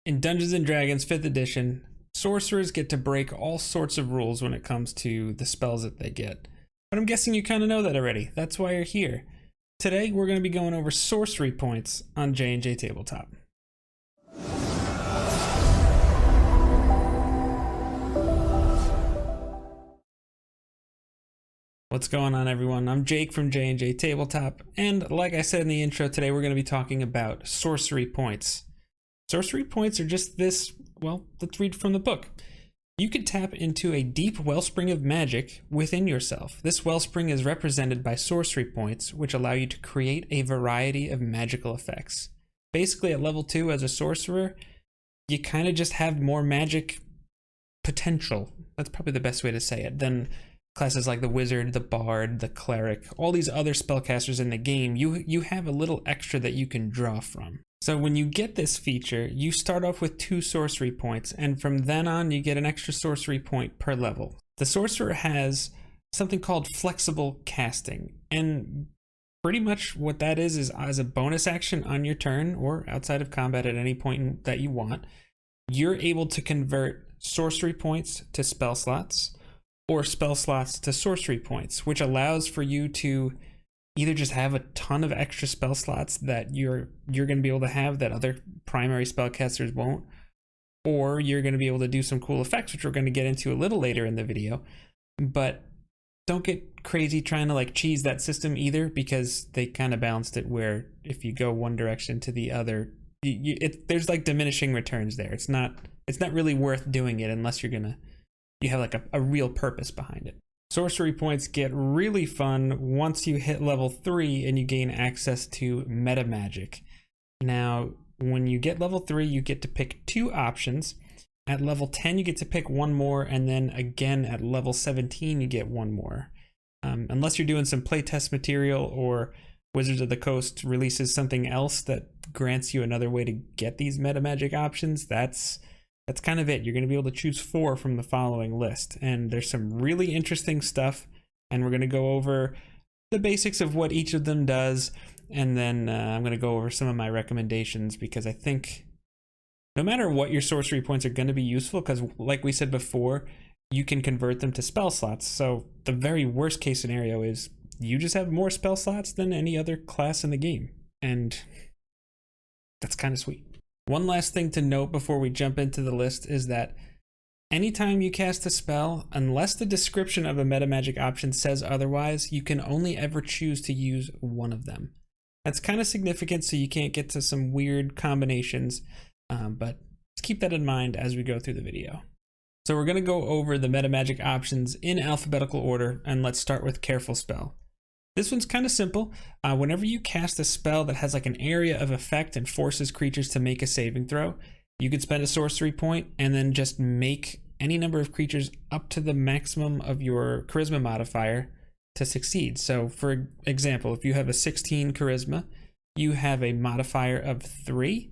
In Dungeons & Dragons 5th edition, sorcerers get to break all sorts of rules when it comes to the spells that they get. But I'm guessing you kind of know that already. That's why you're here. Today, we're going to be going over sorcery points on JNJtabletop. What's going on, everyone? I'm Jake from JNJtabletop, and like I said in the intro, today we're going to be talking about sorcery points. Sorcery points are just this, well, let's read from the book. You can tap into a deep wellspring of magic within yourself. This wellspring is represented by sorcery points, which allow you to create a variety of magical effects. Basically, at level 2 as a sorcerer, you kind of just have more magic potential. That's probably the best way to say it than classes like the wizard, the bard, the cleric, all these other spellcasters in the game. You have a little extra that you can draw from. So when you get this feature, you start off with 2 sorcery points, and from then on you get an extra sorcery point per level. The sorcerer has something called flexible casting, and pretty much what that is as a bonus action on your turn or outside of combat at any point that you want, you're able to convert sorcery points to spell slots or spell slots to sorcery points, which allows for you to either just have a ton of extra spell slots that you're going to be able to have that other primary spellcasters won't, or you're going to be able to do some cool effects, which we're going to get into a little later in the video. But don't get crazy trying to like cheese that system either, because they kind of balanced it where if you go one direction to the other, there's like diminishing returns there. It's not really worth doing it unless you have like a real purpose behind it. Sorcery points get really fun once you hit level 3 and you gain access to Metamagic. Now, when you get level 3, you get to pick 2 options. At level 10, you get to pick 1 more, and then again at level 17, you get 1 more. Unless you're doing some playtest material or Wizards of the Coast releases something else that grants you another way to get these Metamagic options, that's kind of it. You're going to be able to choose 4 from the following list, and there's some really interesting stuff, and we're going to go over the basics of what each of them does, and then I'm going to go over some of my recommendations, because I think no matter what, your sorcery points are going to be useful, because like we said before, you can convert them to spell slots. So the very worst case scenario is you just have more spell slots than any other class in the game, and that's kind of sweet. One last thing to note before we jump into the list is that anytime you cast a spell, unless the description of a Metamagic option says otherwise, you can only ever choose to use 1 of them. That's kind of significant, so you can't get to some weird combinations, but let's keep that in mind as we go through the video. So we're going to go over the Metamagic options in alphabetical order, and let's start with Careful Spell. This one's kind of simple. Whenever you cast a spell that has like an area of effect and forces creatures to make a saving throw, you could spend a sorcery point and then just make any number of creatures up to the maximum of your charisma modifier to succeed. So for example, if you have a 16 charisma, you have a modifier of 3.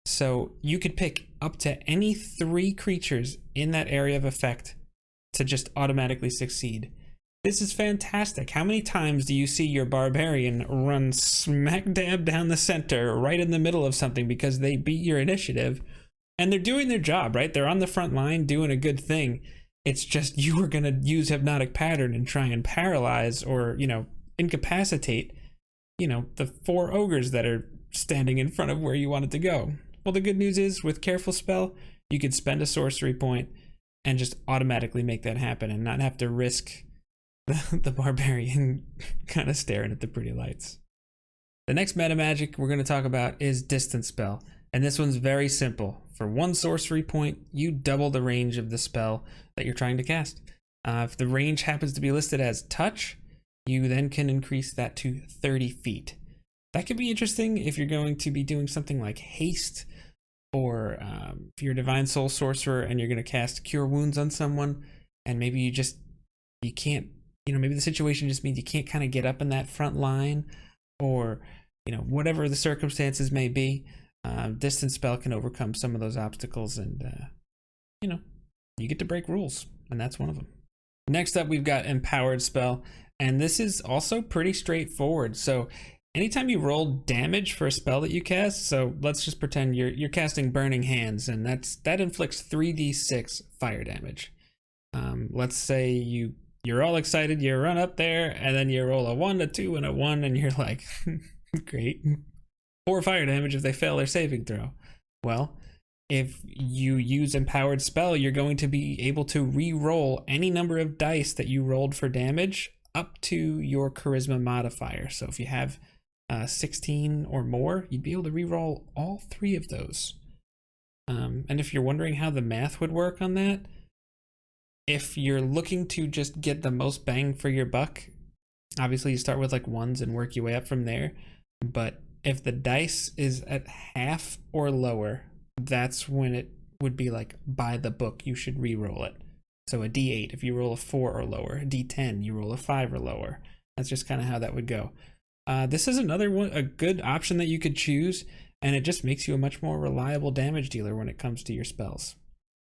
So you could pick up to any 3 creatures in that area of effect to just automatically succeed. This is fantastic. How many times do you see your barbarian run smack dab down the center right in the middle of something because they beat your initiative, and they're doing their job, right? They're on the front line doing a good thing. It's just you are going to use Hypnotic Pattern and try and paralyze or, incapacitate, the 4 ogres that are standing in front of where you want it to go. Well, the good news is with Careful Spell, you can spend a sorcery point and just automatically make that happen and not have to risk the barbarian kind of staring at the pretty lights. The next Metamagic we're going to talk about is Distance Spell, and this one's very simple. For 1 sorcery point, you double the range of the spell that you're trying to cast. If the range happens to be listed as touch, you then can increase that to 30 feet. That could be interesting if you're going to be doing something like haste, or if you're a Divine Soul Sorcerer and you're going to cast Cure Wounds on someone, and maybe you can't, maybe the situation just means you can't kind of get up in that front line, or, whatever the circumstances may be, Distance Spell can overcome some of those obstacles, and, you get to break rules, and that's one of them. Next up, we've got Empowered Spell, and this is also pretty straightforward. So anytime you roll damage for a spell that you cast, so let's just pretend you're casting Burning Hands, and that inflicts 3d6 fire damage. Let's say you're all excited, you run up there, and then you roll a 1, a 2, and a 1, and you're like, great. 4 fire damage if they fail their saving throw. Well, if you use Empowered Spell, you're going to be able to re-roll any number of dice that you rolled for damage up to your Charisma modifier. So if you have 16 or more, you'd be able to re-roll all 3 of those. And if you're wondering how the math would work on that, if you're looking to just get the most bang for your buck, obviously you start with like 1s and work your way up from there. But if the dice is at half or lower, that's when it would be like by the book, you should re-roll it. So a d8 if you roll a 4 or lower, a d10 you roll a 5 or lower. That's just kind of how that would go. This is another one, a good option that you could choose, and it just makes you a much more reliable damage dealer when it comes to your spells.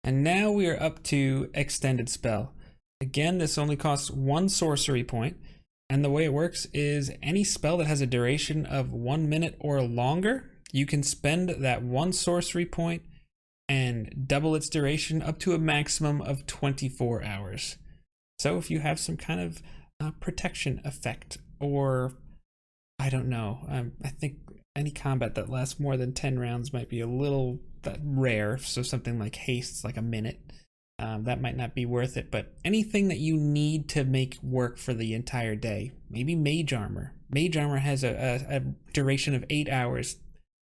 And now we are up to Extended Spell. Again, this only costs 1 sorcery point, and the way it works is any spell that has a duration of 1 minute or longer, you can spend that 1 sorcery point and double its duration up to a maximum of 24 hours. So if you have some kind of protection effect, or I don't know, I think any combat that lasts more than 10 rounds might be a little rare, so something like haste, like a minute, that might not be worth it. But anything that you need to make work for the entire day, maybe Mage Armor. Mage Armor has a duration of 8 hours.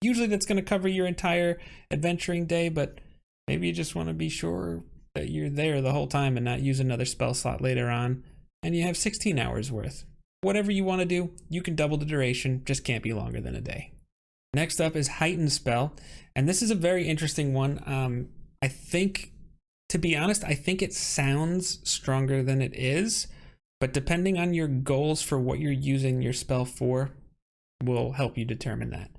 Usually that's going to cover your entire adventuring day, but maybe you just want to be sure that you're there the whole time and not use another spell slot later on, and you have 16 hours worth. Whatever you want to do, you can double the duration, just can't be longer than a day. Next up is Heightened Spell, and this is a very interesting one. I think, to be honest, I think it sounds stronger than it is, but depending on your goals for what you're using your spell for will help you determine that.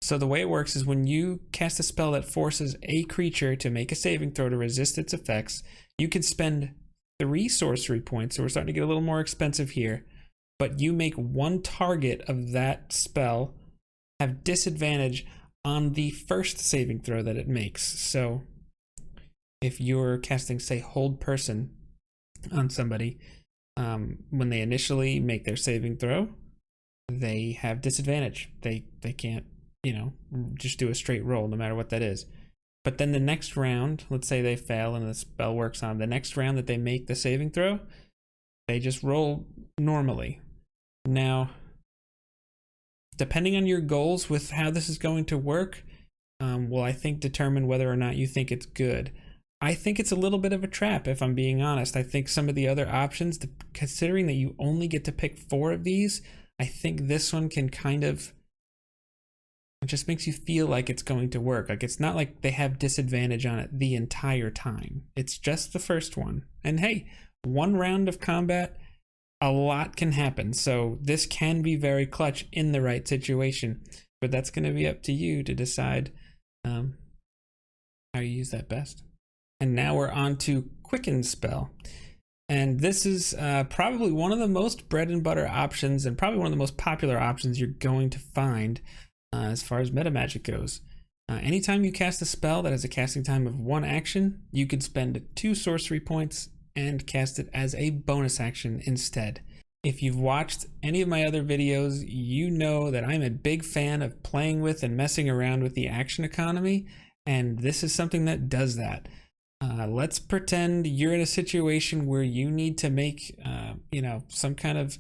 So the way it works is when you cast a spell that forces a creature to make a saving throw to resist its effects, you can spend 3 sorcery points, so we're starting to get a little more expensive here, but you make 1 target of that spell have disadvantage on the first saving throw that it makes. So if you're casting, say, Hold Person on somebody, when they initially make their saving throw, they have disadvantage. They can't, just do a straight roll no matter what that is. But then the next round, let's say they fail and the spell works on the next round that they make the saving throw, they just roll normally. Now, depending on your goals with how this is going to work, will, I think, determine whether or not you think it's good. I think it's a little bit of a trap, if I'm being honest. I think some of the other options, considering that you only get to pick 4 of these, I think this one can kind of, it just makes you feel like it's going to work. Like, it's not like they have disadvantage on it the entire time. It's just the first one. And hey, 1 round of combat, a lot can happen. So this can be very clutch in the right situation, but that's going to be up to you to decide how you use that best. And now we're on to Quickened Spell. And this is probably one of the most bread and butter options, and probably one of the most popular options you're going to find as far as metamagic goes. Anytime you cast a spell that has a casting time of 1 action, you can spend 2 sorcery points and cast it as a bonus action instead. If you've watched any of my other videos, you know that I'm a big fan of playing with and messing around with the action economy, and this is something that does that. Let's pretend you're in a situation where you need to make, some kind of,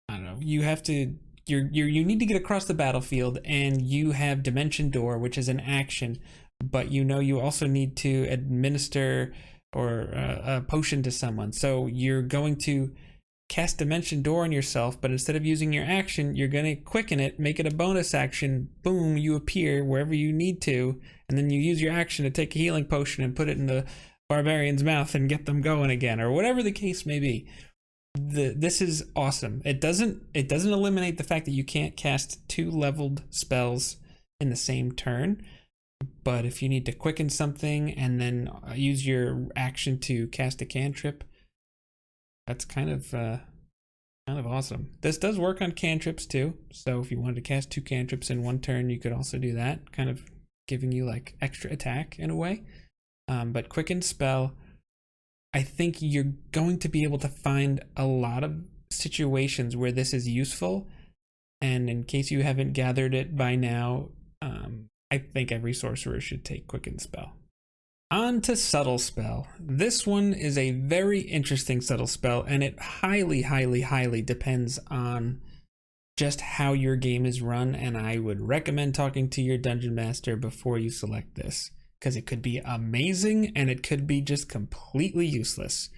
I don't know, you have to, you need to get across the battlefield, and you have Dimension Door, which is an action, but you also need to administer or a potion to someone. So you're going to cast Dimension Door on yourself, but instead of using your action, you're going to quicken it, make it a bonus action. Boom, you appear wherever you need to, and then you use your action to take a healing potion and put it in the barbarian's mouth and get them going again, or whatever the case may be. This is awesome. It doesn't eliminate the fact that you can't cast 2 leveled spells in the same turn, but if you need to quicken something and then use your action to cast a cantrip, that's kind of Kind of awesome. This does work on cantrips too. So if you wanted to cast 2 cantrips in one turn, you could also do that, kind of giving you like extra attack in a way. But Quickened Spell, I think you're going to be able to find a lot of situations where this is useful. And in case you haven't gathered it by now, I think every sorcerer should take Quickened Spell. On to Subtle Spell. This one is a very interesting subtle spell, and it highly depends on just how your game is run, and I would recommend talking to your dungeon master before you select this, because it could be amazing and it could be just completely useless.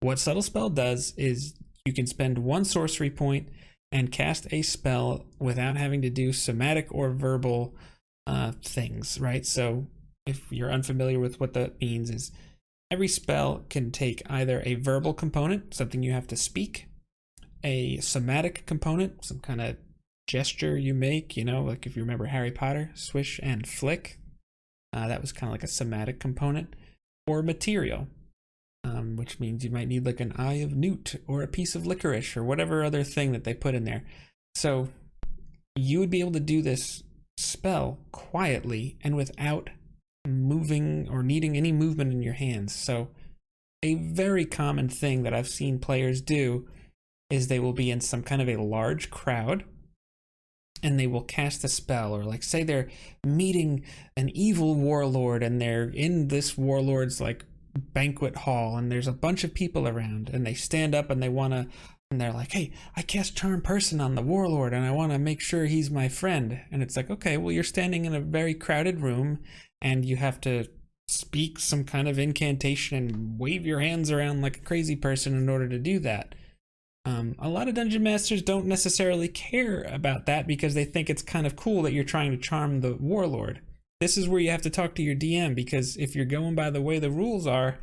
What Subtle Spell does is you can spend 1 sorcery point and cast a spell without having to do somatic or verbal things, right? So if you're unfamiliar with what that means, is every spell can take either a verbal component, something you have to speak, a somatic component, some kind of gesture you make, you know, like if you remember Harry Potter, swish and flick, that was kind of like a somatic component, or material, which means you might need like an eye of newt or a piece of licorice or whatever other thing that they put in there. So you would be able to do this spell quietly and without moving or needing any movement in your hands. So a very common thing that I've seen players do is they will be in some kind of a large crowd and they will cast a spell, or like say they're meeting an evil warlord and they're in this warlord's like banquet hall and there's a bunch of people around, and they stand up and they want to, and they're like, hey, I cast Charm Person on the warlord and I want to make sure he's my friend. And it's like, okay, well, you're standing in a very crowded room and you have to speak some kind of incantation and wave your hands around like a crazy person in order to do that. A lot of dungeon masters don't necessarily care about that because they think it's kind of cool that you're trying to charm the warlord. This is where you have to talk to your DM, because if you're going by the way the rules are,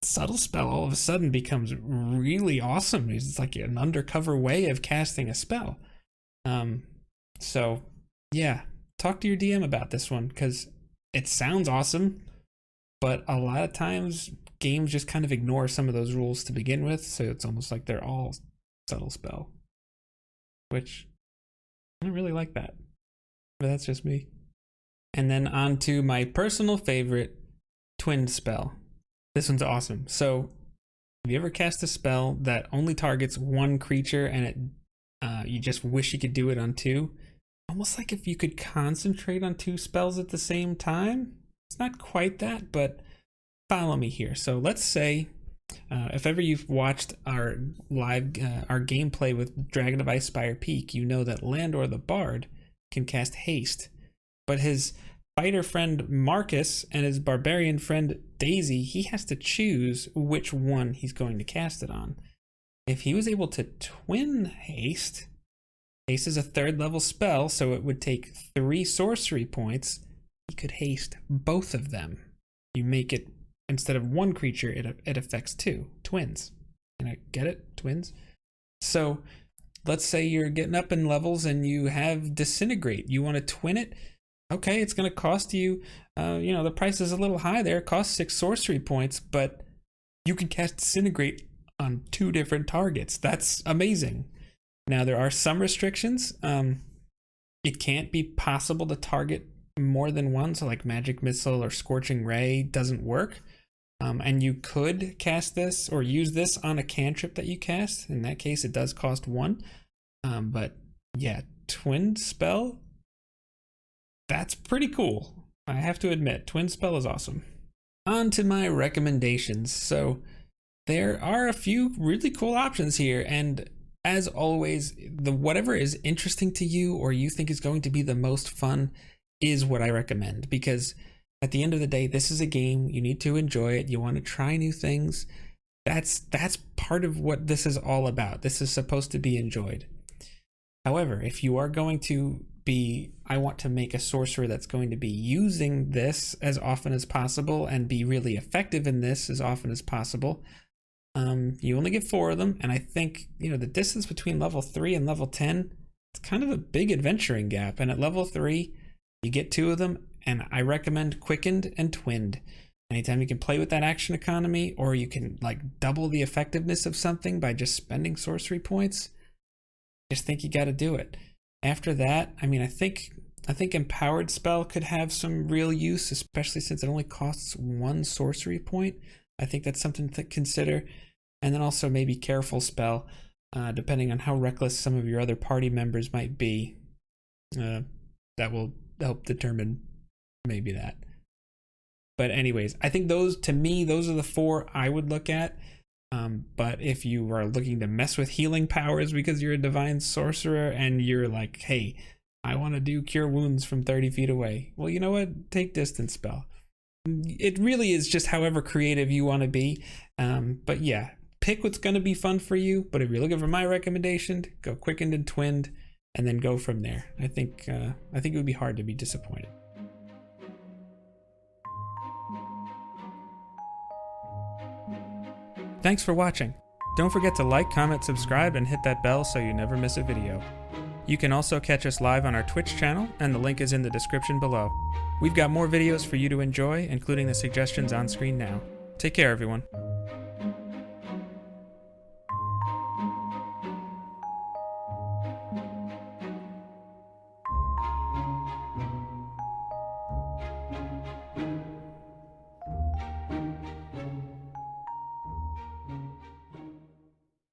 Subtle Spell all of a sudden becomes really awesome. It's like an undercover way of casting a spell. So yeah, talk to your DM about this one, because it sounds awesome, but a lot of times games just kind of ignore some of those rules to begin with, so it's almost like they're all Subtle Spell, which I don't really like that, but that's just me. And then on to my personal favorite, Quickened Spell. This one's awesome. So have you ever cast a spell that only targets 1 creature and it you just wish you could do it on 2? Almost like if you could concentrate on 2 spells at the same time. It's not quite that, but follow me here. So let's say if ever you've watched our live our gameplay with Dragon of Icespire Peak, you know that Landor the Bard can cast haste, but his fighter friend Marcus and his barbarian friend Daisy, he has to choose which one he's going to cast it on. If he was able to twin haste is a 3rd level spell, so it would take 3 sorcery points. He could haste both of them. You make it, instead of 1 creature, it affects 2 twins. Can I get it? Twins. So let's say you're getting up in levels and you have Disintegrate. You want to twin it. Okay, it's going to cost you, you know, the price is a little high there. It costs 6 sorcery points, but you can cast Disintegrate on 2 different targets. That's amazing. Now, there are some restrictions. It can't be possible to target more than one, so like Magic Missile or Scorching Ray doesn't work. And you could cast this or use this on a cantrip that you cast. In that case, it does cost 1. But yeah, Quickened Spell, that's pretty cool. I have to admit, Quickened Spell is awesome. On to my recommendations. So there are a few really cool options here, and as always, whatever is interesting to you or you think is going to be the most fun is what I recommend, because at the end of the day, this is a game. You need to enjoy it. You want to try new things. That's part of what this is all about. This is supposed to be enjoyed. However, if you are going to be, I want to make a sorcerer that's going to be using this as often as possible and be really effective in this as often as possible, you only get 4 of them. And I think, you know, the distance between level 3 and level 10, it's kind of a big adventuring gap. And at level 3, you get 2 of them. And I recommend Quickened and Twinned. Anytime you can play with that action economy, or you can like double the effectiveness of something by just spending sorcery points, just think you got to do it. After that, I mean, I think Empowered Spell could have some real use, especially since it only costs 1 sorcery point. I think that's something to consider. And then also maybe Careful Spell, depending on how reckless some of your other party members might be. That will help determine maybe that. But anyways, I think those are the 4 I would look at. But if you are looking to mess with healing powers because you're a divine sorcerer and you're like, hey, I want to do Cure Wounds from 30 feet away. Well, you know what? Take Distance Spell. It really is just however creative you want to be. But yeah, pick what's going to be fun for you. But if you're looking for my recommendation, go Quickened and Twinned and then go from there. I think it would be hard to be disappointed. Thanks for watching. Don't forget to like, comment, subscribe, and hit that bell so you never miss a video. You can also catch us live on our Twitch channel, and the link is in the description below. We've got more videos for you to enjoy, including the suggestions on screen now. Take care, everyone.